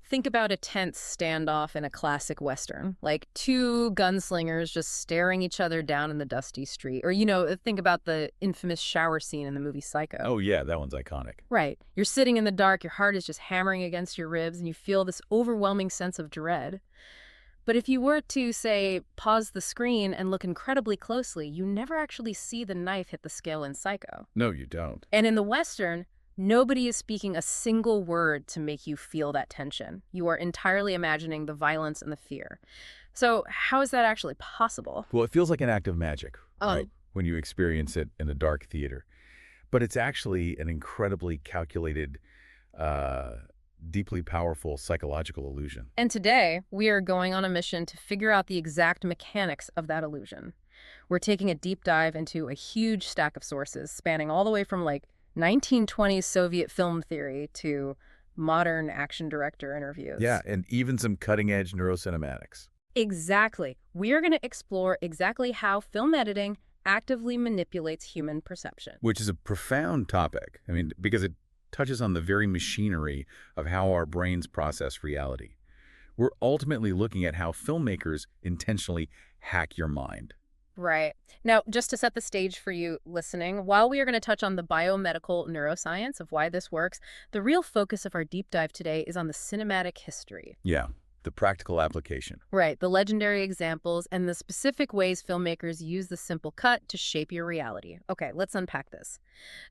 Think about a tense standoff in a classic Western, like two gunslingers just staring each other down in the dusty street. Or, think about the infamous shower scene in the movie Psycho. Oh, yeah, that one's iconic. Right. You're sitting in the dark, your heart is just hammering against your ribs, and you feel this overwhelming sense of dread. But if you were to, say, pause the screen and look incredibly closely, you never actually see the knife hit the scale in Psycho. No, you don't. And in the Western, nobody is speaking a single word to make you feel that tension. You are entirely imagining the violence and the fear. So how is that actually possible? Well, it feels like an act of magic, Oh. right, when you experience it in a dark theater. But it's actually an incredibly calculated, deeply powerful psychological illusion. And today, we are going on a mission to figure out the exact mechanics of that illusion. We're taking a deep dive into a huge stack of sources spanning all the way from 1920s Soviet film theory to modern action director interviews. Yeah, and even some cutting-edge neurocinematics. Exactly. We are going to explore exactly how film editing actively manipulates human perception. Which is a profound topic. I mean, because it touches on the very machinery of how our brains process reality. We're ultimately looking at how filmmakers intentionally hack your mind. Right. Now, just to set the stage for you listening, while we are going to touch on the biomedical neuroscience of why this works, the real focus of our deep dive today is on the cinematic history. Yeah, the practical application. Right, the legendary examples and the specific ways filmmakers use the simple cut to shape your reality. Okay, let's unpack this.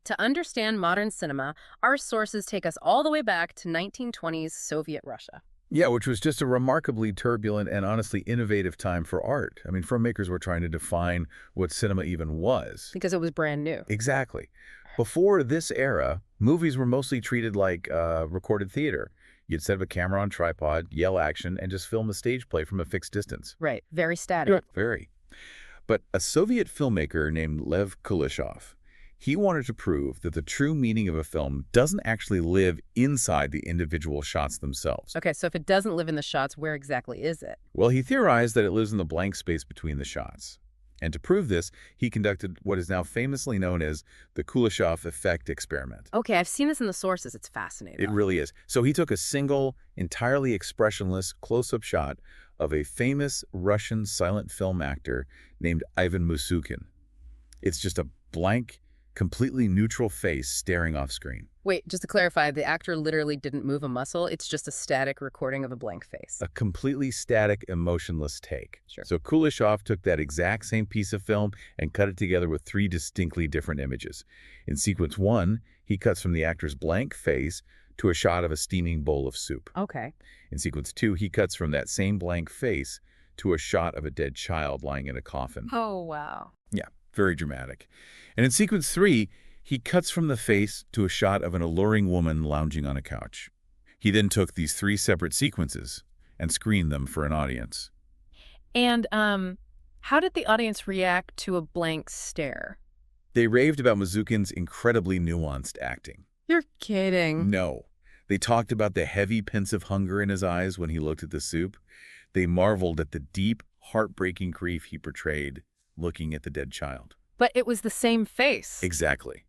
To understand modern cinema, our sources take us all the way back to 1920s Soviet Russia. Yeah, which was just a remarkably turbulent and honestly innovative time for art. I mean, filmmakers were trying to define what cinema even was. Because it was brand new. Exactly. Before this era, movies were mostly treated like recorded theater. You'd set up a camera on a tripod, yell action, and just film a stage play from a fixed distance. Right, very static. Very. But a Soviet filmmaker named Lev Kuleshov, he wanted to prove that the true meaning of a film doesn't actually live inside the individual shots themselves. Okay, so if it doesn't live in the shots, where exactly is it? Well, he theorized that it lives in the blank space between the shots. And to prove this, he conducted what is now famously known as the Kuleshov Effect experiment. Okay, I've seen this in the sources. It's fascinating. It really is. So he took a single, entirely expressionless close-up shot of a famous Russian silent film actor named Ivan Musukin. It's just a blank, completely neutral face staring off screen. Wait, just to clarify, the actor literally didn't move a muscle. It's just a static recording of a blank face. A completely static, emotionless take. Sure. So Kuleshov took that exact same piece of film and cut it together with 3 distinctly different images. In sequence 1, he cuts from the actor's blank face to a shot of a steaming bowl of soup. Okay. In sequence 2, he cuts from that same blank face to a shot of a dead child lying in a coffin. Oh, wow. Yeah, very dramatic. And in sequence 3, he cuts from the face to a shot of an alluring woman lounging on a couch. He then took these 3 separate sequences and screened them for an audience. And how did the audience react to a blank stare? They raved about Musukin's incredibly nuanced acting. You're kidding. No. They talked about the heavy, pensive hunger in his eyes when he looked at the soup. They marveled at the deep, heartbreaking grief he portrayed looking at the dead child. But it was the same face. Exactly.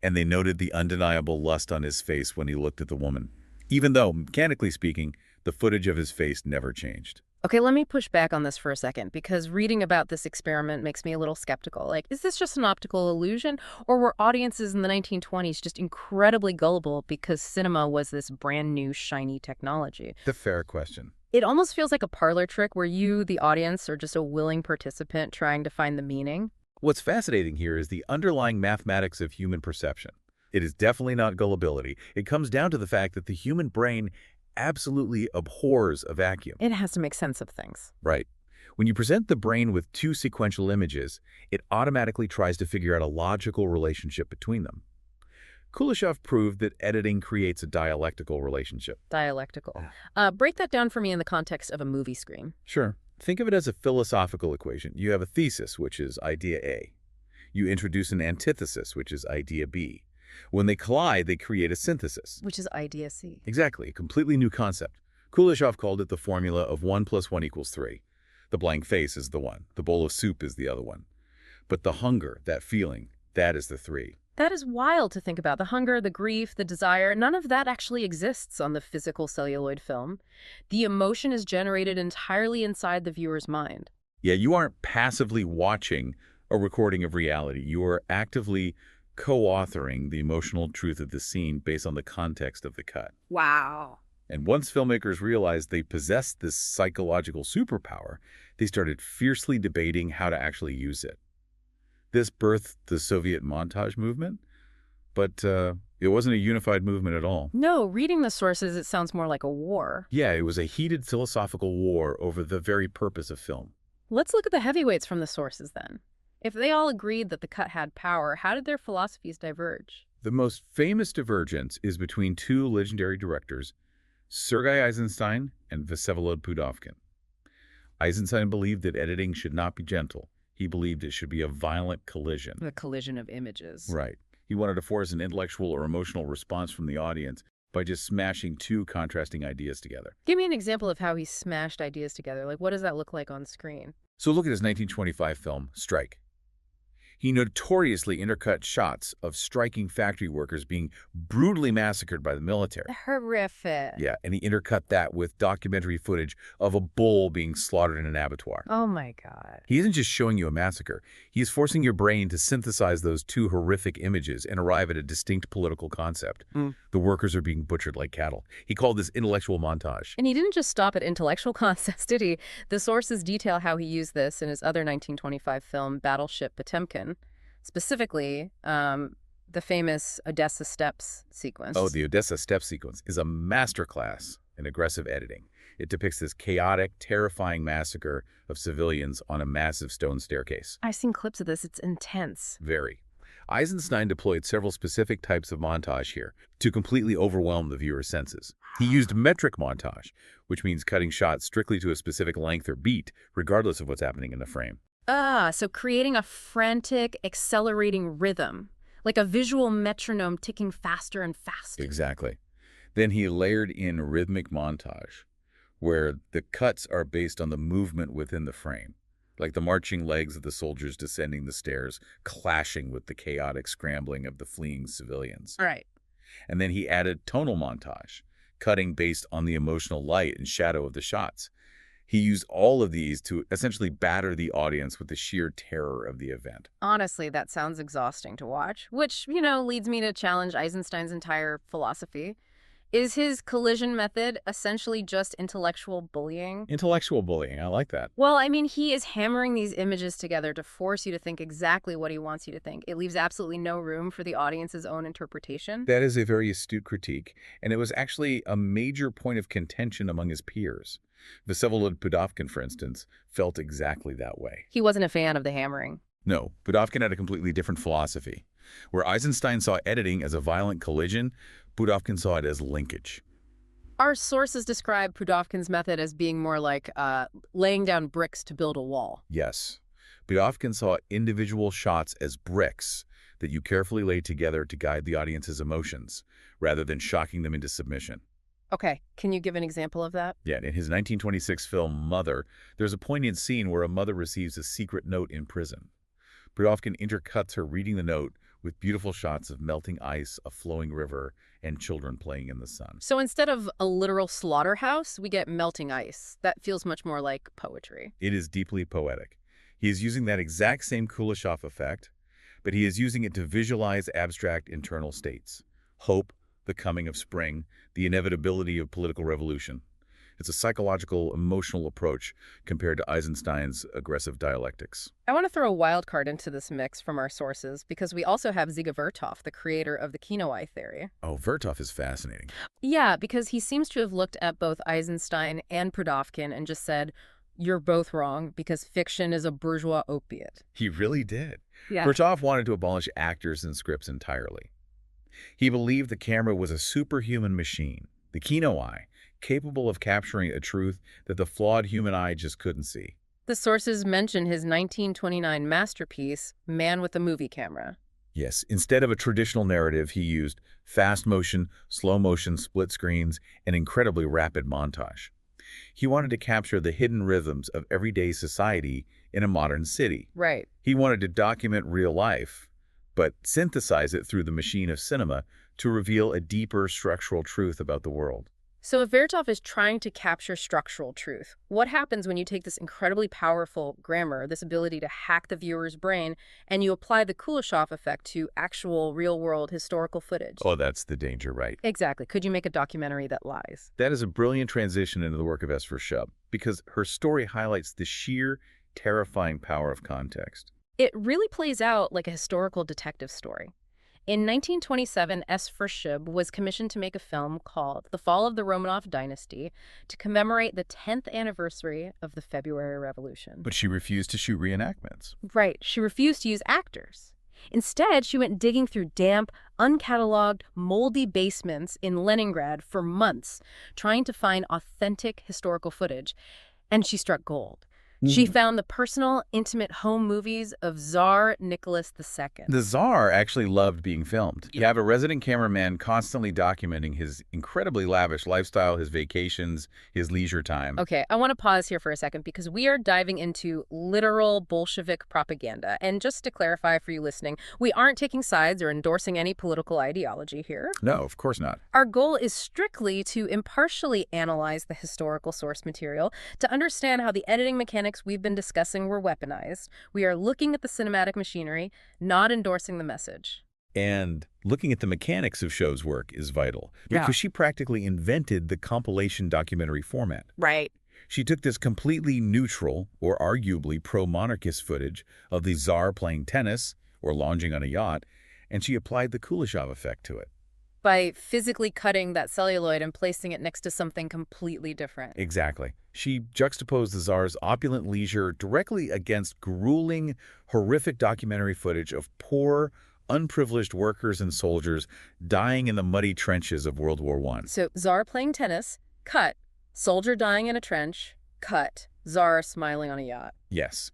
And they noted the undeniable lust on his face when he looked at the woman, even though, mechanically speaking, the footage of his face never changed. Okay, let me push back on this for a second, because reading about this experiment makes me a little skeptical. Is this just an optical illusion, or were audiences in the 1920s just incredibly gullible because cinema was this brand new, shiny technology? The fair question. It almost feels like a parlor trick where you, the audience, are just a willing participant trying to find the meaning. What's fascinating here is the underlying mathematics of human perception. It is definitely not gullibility. It comes down to the fact that the human brain absolutely abhors a vacuum. It has to make sense of things. Right. When you present the brain with 2 sequential images, it automatically tries to figure out a logical relationship between them. Kuleshov proved that editing creates a dialectical relationship. Dialectical. Break that down for me in the context of a movie screen. Sure. Think of it as a philosophical equation. You have a thesis, which is idea A. You introduce an antithesis, which is idea B. When they collide, they create a synthesis. Which is idea C. Exactly, a completely new concept. Kuleshov called it the formula of 1 + 1 = 3. The blank face is the one. The bowl of soup is the other one. But the hunger, that feeling, that is the 3. That is wild to think about. The hunger, the grief, the desire, none of that actually exists on the physical celluloid film. The emotion is generated entirely inside the viewer's mind. Yeah, you aren't passively watching a recording of reality. You are actively co-authoring the emotional truth of the scene based on the context of the cut. Wow. And once filmmakers realized they possessed this psychological superpower, they started fiercely debating how to actually use it. This birthed the Soviet montage movement, but it wasn't a unified movement at all. No, reading the sources, it sounds more like a war. Yeah, it was a heated philosophical war over the very purpose of film. Let's look at the heavyweights from the sources then. If they all agreed that the cut had power, how did their philosophies diverge? The most famous divergence is between two legendary directors, Sergei Eisenstein and Vsevolod Pudovkin. Eisenstein believed that editing should not be gentle. He believed it should be a violent collision. The collision of images. Right. He wanted to force an intellectual or emotional response from the audience by just smashing two contrasting ideas together. Give me an example of how he smashed ideas together. Like, what does that look like on screen? So look at his 1925 film, Strike. He notoriously intercut shots of striking factory workers being brutally massacred by the military. Horrific. Yeah, and he intercut that with documentary footage of a bull being slaughtered in an abattoir. Oh my God. He isn't just showing you a massacre. He is forcing your brain to synthesize those two horrific images and arrive at a distinct political concept. The workers are being butchered like cattle. He called this intellectual montage. And he didn't just stop at intellectual concepts, did he? The sources detail how he used this in his other 1925 film, Battleship Potemkin. Specifically, the famous Odessa Steppes sequence. Oh, the Odessa Steppes sequence is a masterclass in aggressive editing. It depicts this chaotic, terrifying massacre of civilians on a massive stone staircase. I've seen clips of this. It's intense. Very. Eisenstein deployed several specific types of montage here to completely overwhelm the viewer's senses. He used metric montage, which means cutting shots strictly to a specific length or beat, regardless of what's happening in the frame. So creating a frantic, accelerating rhythm, like a visual metronome ticking faster and faster. Exactly. Then he layered in rhythmic montage, where the cuts are based on the movement within the frame, like the marching legs of the soldiers descending the stairs, clashing with the chaotic scrambling of the fleeing civilians. Right. And then he added tonal montage, cutting based on the emotional light and shadow of the shots. He used all of these to essentially batter the audience with the sheer terror of the event. Honestly, that sounds exhausting to watch, which, leads me to challenge Eisenstein's entire philosophy. Is his collision method essentially just intellectual bullying? Intellectual bullying, I like that. Well, I mean, he is hammering these images together to force you to think exactly what he wants you to think. It leaves absolutely no room for the audience's own interpretation. That is a very astute critique, and it was actually a major point of contention among his peers. Vsevolod Pudovkin, for instance, felt exactly that way. He wasn't a fan of the hammering. No, Pudovkin had a completely different philosophy. Where Eisenstein saw editing as a violent collision, Pudovkin saw it as linkage. Our sources describe Pudovkin's method as being more like laying down bricks to build a wall. Yes. Pudovkin saw individual shots as bricks that you carefully lay together to guide the audience's emotions, rather than shocking them into submission. Okay, can you give an example of that? Yeah, in his 1926 film Mother, there's a poignant scene where a mother receives a secret note in prison. Pudovkin intercuts her reading the note with beautiful shots of melting ice, a flowing river, and children playing in the sun. So instead of a literal slaughterhouse, we get melting ice. That feels much more like poetry. It is deeply poetic. He is using that exact same Kuleshov effect, but he is using it to visualize abstract internal states. Hope, the coming of spring, the inevitability of political revolution. It's a psychological, emotional approach compared to Eisenstein's aggressive dialectics. I want to throw a wild card into this mix from our sources because we also have Dziga Vertov, the creator of the Kino-eye theory. Oh, Vertov is fascinating. Yeah, because he seems to have looked at both Eisenstein and Pudovkin and just said, you're both wrong because fiction is a bourgeois opiate. He really did. Yeah. Vertov wanted to abolish actors and scripts entirely. He believed the camera was a superhuman machine, the Kino-eye, capable of capturing a truth that the flawed human eye just couldn't see. The sources mention his 1929 masterpiece, Man with a Movie Camera. Yes, instead of a traditional narrative, he used fast motion, slow motion, split screens, and incredibly rapid montage. He wanted to capture the hidden rhythms of everyday society in a modern city. Right. He wanted to document real life, but synthesize it through the machine of cinema to reveal a deeper structural truth about the world. So if Vertov is trying to capture structural truth, what happens when you take this incredibly powerful grammar, this ability to hack the viewer's brain, and you apply the Kuleshov effect to actual real-world historical footage? Oh, that's the danger, right? Exactly. Could you make a documentary that lies? That is a brilliant transition into the work of Esther Shub, because her story highlights the sheer, terrifying power of context. It really plays out like a historical detective story. In 1927, S. Shub was commissioned to make a film called The Fall of the Romanov Dynasty to commemorate the 10th anniversary of the February Revolution. But she refused to shoot reenactments. Right, she refused to use actors. Instead, she went digging through damp, uncatalogued, moldy basements in Leningrad for months, trying to find authentic historical footage, and she struck gold. She found the personal, intimate home movies of Tsar Nicholas II. The Tsar actually loved being filmed. You have a resident cameraman constantly documenting his incredibly lavish lifestyle, his vacations, his leisure time. Okay, I want to pause here for a second because we are diving into literal Bolshevik propaganda. And just to clarify for you listening, we aren't taking sides or endorsing any political ideology here. No, of course not. Our goal is strictly to impartially analyze the historical source material to understand how the editing mechanics we've been discussing were weaponized. We are looking at the cinematic machinery, not endorsing the message. And looking at the mechanics of Show's work is vital, because she practically invented the compilation documentary format. Right. She took this completely neutral, or arguably pro-monarchist footage of the Tsar playing tennis or lounging on a yacht, and she applied the Kuleshov effect to it. By physically cutting that celluloid and placing it next to something completely different. Exactly. She juxtaposed the Tsar's opulent leisure directly against grueling, horrific documentary footage of poor, unprivileged workers and soldiers dying in the muddy trenches of World War I. So, Tsar playing tennis, cut. Soldier dying in a trench, cut. Tsar smiling on a yacht. Yes.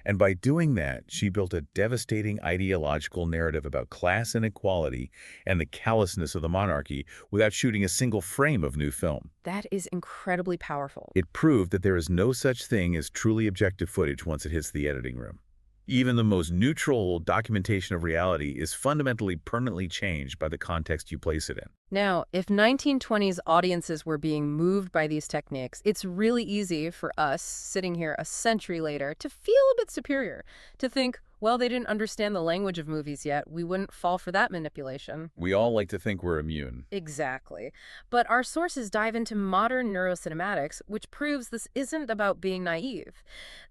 And by doing that, she built a devastating ideological narrative about class inequality and the callousness of the monarchy without shooting a single frame of new film. That is incredibly powerful. It proved that there is no such thing as truly objective footage once it hits the editing room. Even the most neutral documentation of reality is fundamentally permanently changed by the context you place it in. Now, if 1920s audiences were being moved by these techniques, it's really easy for us, sitting here a century later, to feel a bit superior, to think, well, they didn't understand the language of movies yet. We wouldn't fall for that manipulation. We all like to think we're immune. Exactly. But our sources dive into modern neurocinematics, which proves this isn't about being naive.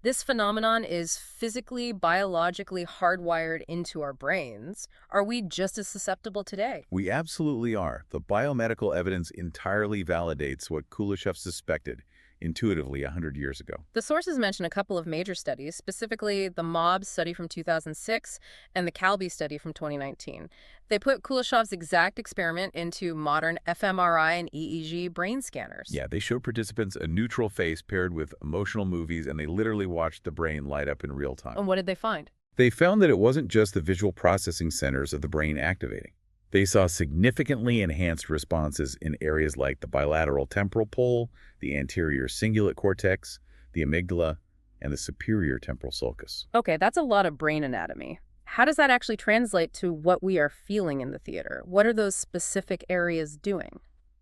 This phenomenon is physically, biologically hardwired into our brains. Are we just as susceptible today? We absolutely are. The biomedical evidence entirely validates what Kuleshov suspected intuitively 100 years ago. The sources mention a couple of major studies, specifically the MOB study from 2006 and the Calby study from 2019. They put Kuleshov's exact experiment into modern fMRI and EEG brain scanners. Yeah, they showed participants a neutral face paired with emotional movies, and they literally watched the brain light up in real time. And what did they find? They found that it wasn't just the visual processing centers of the brain activating. They saw significantly enhanced responses in areas like the bilateral temporal pole, the anterior cingulate cortex, the amygdala, and the superior temporal sulcus. Okay, that's a lot of brain anatomy. How does that actually translate to what we are feeling in the theater? What are those specific areas doing?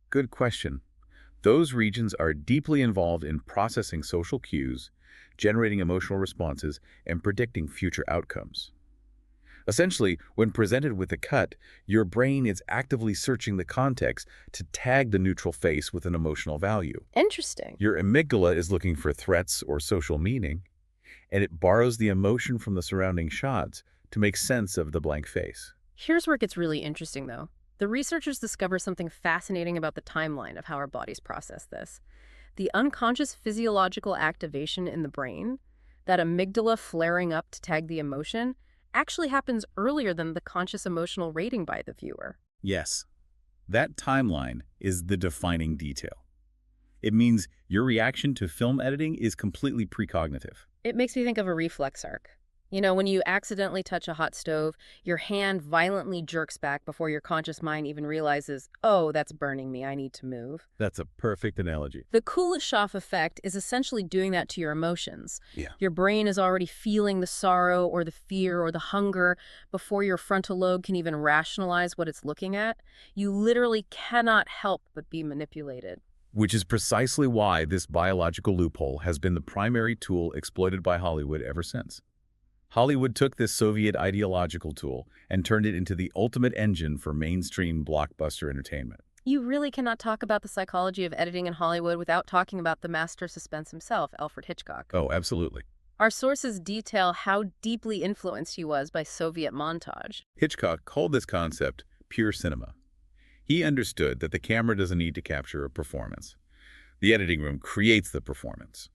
Good question. Those regions are deeply involved in processing social cues, generating emotional responses, and predicting future outcomes. Essentially, when presented with a cut, your brain is actively searching the context to tag the neutral face with an emotional value. Interesting. Your amygdala is looking for threats or social meaning, and it borrows the emotion from the surrounding shots to make sense of the blank face. Here's where it gets really interesting, though. The researchers discover something fascinating about the timeline of how our bodies process this. The unconscious physiological activation in the brain, that amygdala flaring up to tag the emotion, actually happens earlier than the conscious emotional rating by the viewer. Yes, that timeline is the defining detail. It means your reaction to film editing is completely precognitive. It makes me think of a reflex arc. You know, when you accidentally touch a hot stove, your hand violently jerks back before your conscious mind even realizes, oh, that's burning me, I need to move. That's a perfect analogy. The Kuleshov effect is essentially doing that to your emotions. Yeah. Your brain is already feeling the sorrow or the fear or the hunger before your frontal lobe can even rationalize what it's looking at. You literally cannot help but be manipulated. Which is precisely why this biological loophole has been the primary tool exploited by Hollywood ever since. Hollywood took this Soviet ideological tool and turned it into the ultimate engine for mainstream blockbuster entertainment. You really cannot talk about the psychology of editing in Hollywood without talking about the master of suspense himself, Alfred Hitchcock. Oh, absolutely. Our sources detail how deeply influenced he was by Soviet montage. Hitchcock called this concept pure cinema. He understood that the camera doesn't need to capture a performance. The editing room creates the performance.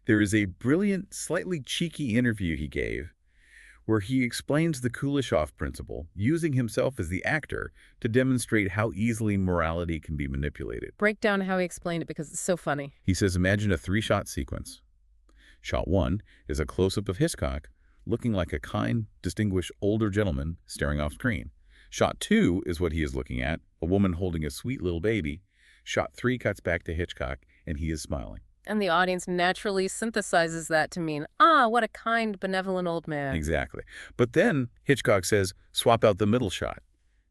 There is a brilliant, slightly cheeky interview he gave where he explains the Kuleshov principle, using himself as the actor to demonstrate how easily morality can be manipulated. Break down how he explained it because it's so funny. He says, imagine a three-shot sequence. Shot one is a close-up of Hitchcock looking like a kind, distinguished older gentleman staring off screen. Shot two is what he is looking at, a woman holding a sweet little baby. Shot three cuts back to Hitchcock, and he is smiling. And the audience naturally synthesizes that to mean, ah, what a kind, benevolent old man. Exactly. But then Hitchcock says, swap out the middle shot.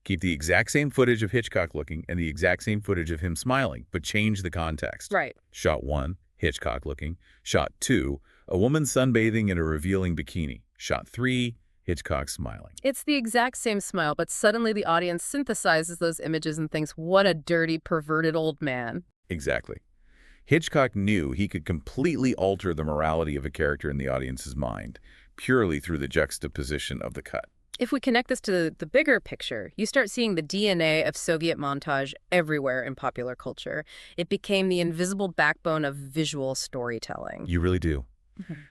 Keep the exact same footage of Hitchcock looking and the exact same footage of him smiling, but change the context. Right. Shot one, Hitchcock looking. Shot two, a woman sunbathing in a revealing bikini. Shot three, Hitchcock smiling. It's the exact same smile, but suddenly the audience synthesizes those images and thinks, what a dirty, perverted old man. Exactly. Hitchcock knew he could completely alter the morality of a character in the audience's mind, purely through the juxtaposition of the cut. If we connect this to the bigger picture, you start seeing the DNA of Soviet montage everywhere in popular culture. It became the invisible backbone of visual storytelling. You really do.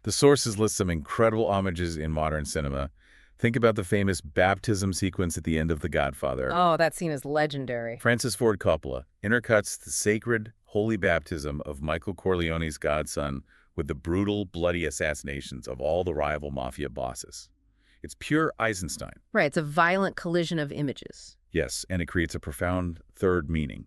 The sources list some incredible homages in modern cinema. Think about the famous baptism sequence at the end of The Godfather. Oh, that scene is legendary. Francis Ford Coppola intercuts the sacred, holy baptism of Michael Corleone's godson with the brutal, bloody assassinations of all the rival mafia bosses. It's pure Eisenstein. Right, it's a violent collision of images. Yes, and it creates a profound third meaning.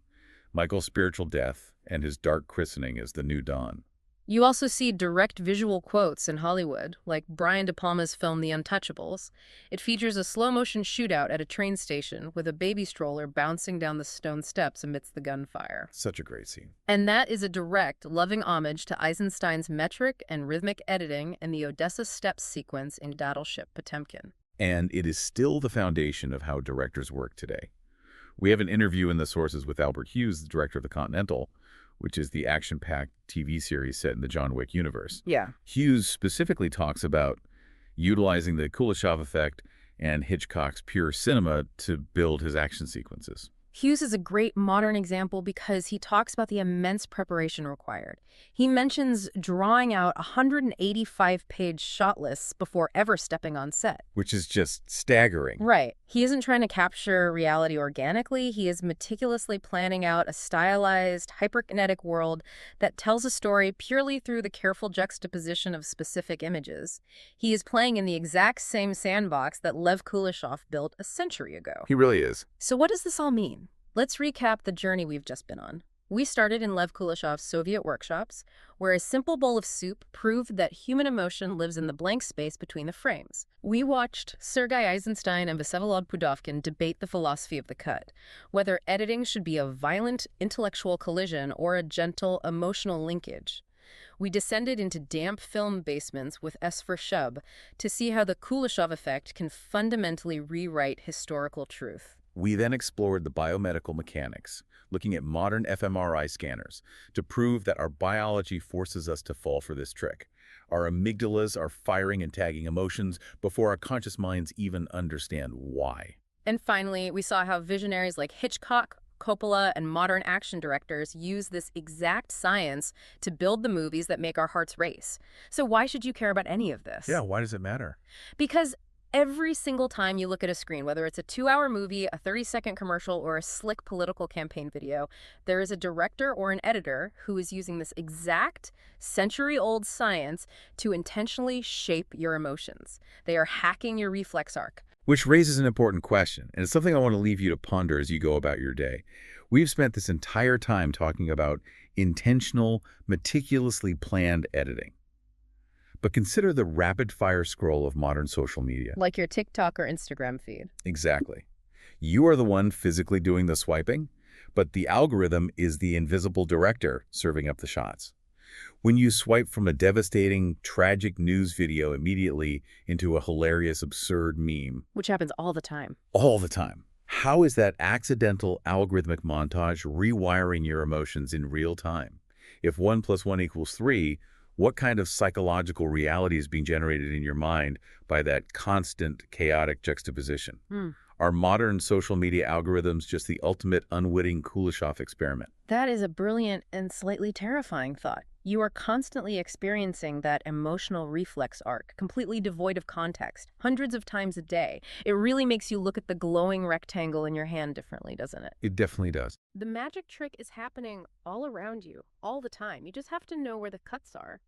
Michael's spiritual death and his dark christening as the new dawn. You also see direct visual quotes in Hollywood, like Brian De Palma's film The Untouchables. It features a slow-motion shootout at a train station with a baby stroller bouncing down the stone steps amidst the gunfire. Such a great scene. And that is a direct, loving homage to Eisenstein's metric and rhythmic editing in the Odessa Steps sequence in Battleship Potemkin. And it is still the foundation of how directors work today. We have an interview in the sources with Albert Hughes, the director of The Continental, which is the action-packed TV series set in the John Wick universe. Yeah. Hughes specifically talks about utilizing the Kuleshov effect and Hitchcock's pure cinema to build his action sequences. Hughes is a great modern example because he talks about the immense preparation required. He mentions drawing out 185-page shot lists before ever stepping on set. Which is just staggering. Right. He isn't trying to capture reality organically. He is meticulously planning out a stylized, hyperkinetic world that tells a story purely through the careful juxtaposition of specific images. He is playing in the exact same sandbox that Lev Kuleshov built a century ago. He really is. So what does this all mean? Let's recap the journey we've just been on. We started in Lev Kuleshov's Soviet workshops, where a simple bowl of soup proved that human emotion lives in the blank space between the frames. We watched Sergei Eisenstein and Vsevolod Pudovkin debate the philosophy of the cut, whether editing should be a violent intellectual collision or a gentle emotional linkage. We descended into damp film basements with S. for Shub to see how the Kuleshov effect can fundamentally rewrite historical truth. We then explored the biomedical mechanics, looking at modern fMRI scanners to prove that our biology forces us to fall for this trick. Our amygdalas are firing and tagging emotions before our conscious minds even understand why. And finally, we saw how visionaries like Hitchcock, Coppola, and modern action directors use this exact science to build the movies that make our hearts race. So why should you care about any of this? Yeah, why does it matter? Because Every single time you look at a screen, whether it's a 2-hour movie, a 30-second commercial, or a slick political campaign video, there is a director or an editor who is using this exact century-old science to intentionally shape your emotions. They are hacking your reflex arc. Which raises an important question, and it's something I want to leave you to ponder as you go about your day. We've spent this entire time talking about intentional, meticulously planned editing. But consider the rapid-fire scroll of modern social media. Like your TikTok or Instagram feed. Exactly. You are the one physically doing the swiping, but the algorithm is the invisible director serving up the shots. When you swipe from a devastating, tragic news video immediately into a hilarious, absurd meme, Which happens all the time. all the time, how is that accidental algorithmic montage rewiring your emotions in real time? If 1 plus 1 equals 3, what kind of psychological reality is being generated in your mind by that constant, chaotic juxtaposition? Hmm. Are modern social media algorithms just the ultimate unwitting Kuleshov experiment? That is a brilliant and slightly terrifying thought. You are constantly experiencing that emotional reflex arc, completely devoid of context, hundreds of times a day. It really makes you look at the glowing rectangle in your hand differently, doesn't it? It definitely does. The magic trick is happening all around you, all the time. You just have to know where the cuts are.